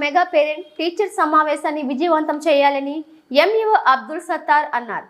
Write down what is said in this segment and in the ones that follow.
Mega parent teacher సమావేశాన్ని విజయవంతం చేయాలని ఎంఈఓ అబ్దుల్ సత్తార్ అన్నారు.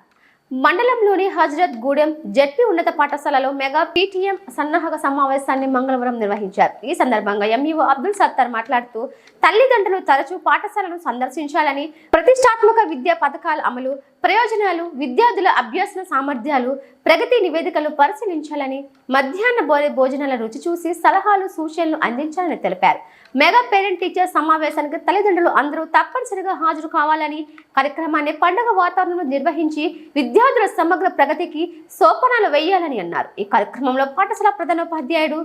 మండలంలోని హజ్రత్ గూడెం జెడ్పీ ఉన్నత పాఠశాలలో మెగా పీటీఎం సన్నాహక సమావేశాన్ని మంగళవారం నిర్వహించారు. ఈ సందర్భంగా ఎంఈఓ అబ్దుల్ సత్తార్ మాట్లాడుతూ తల్లిదండ్రులు తరచూ పాఠశాలను సందర్శించాలని, ప్రతిష్టాత్మక విద్యా పథకాల అమలు, ప్రయోజనాలు, విద్యార్థుల అభ్యసన సామర్థ్యాలు, ప్రగతి నివేదికలు పరిశీలించాలని, మధ్యాహ్న భోజనాల రుచి చూసి సలహాలు, సూచనలు అందించాలని తెలిపారు. మెగా పేరెంట్ టీచర్ సమావేశానికి తల్లిదండ్రులు అందరూ తప్పనిసరిగా హాజరు కావాలని, కార్యక్రమాన్ని పండుగ వాతావరణంలో నిర్వహించి విద్యార్థుల సమగ్ర ప్రగతికి సోపానాలు వేయాలని అన్నారు. ఈ కార్యక్రమంలో పాఠశాల ప్రధానోపాధ్యాయుడు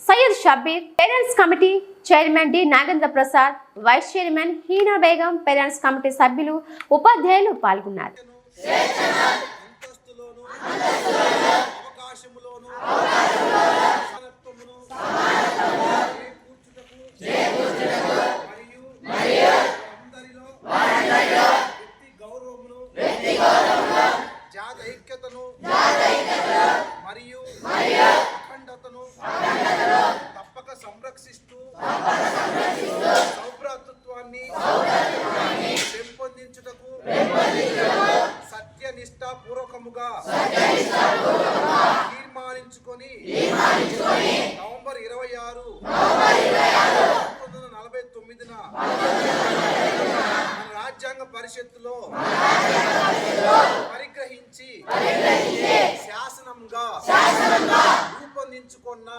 Syed Shabbir, parents committee chairman D Nagendra Prasad, vice chairman Heena Begum, parents committee సభ్యులు, ఉపాధ్యాయులు పాల్గొన్నారు. మరియు అఖండతను తప్పక సంరక్షిస్తూ సౌభ్రాతృత్వాన్ని పెంపొందించుటకు సత్యనిష్టాపూర్వకముగా తీర్మానించుకొని నవంబర్ 26, 1949 మన రాజ్యాంగ పరిషత్తులో పరిగ్రహించి శాసనంగా రూపొందించుకున్న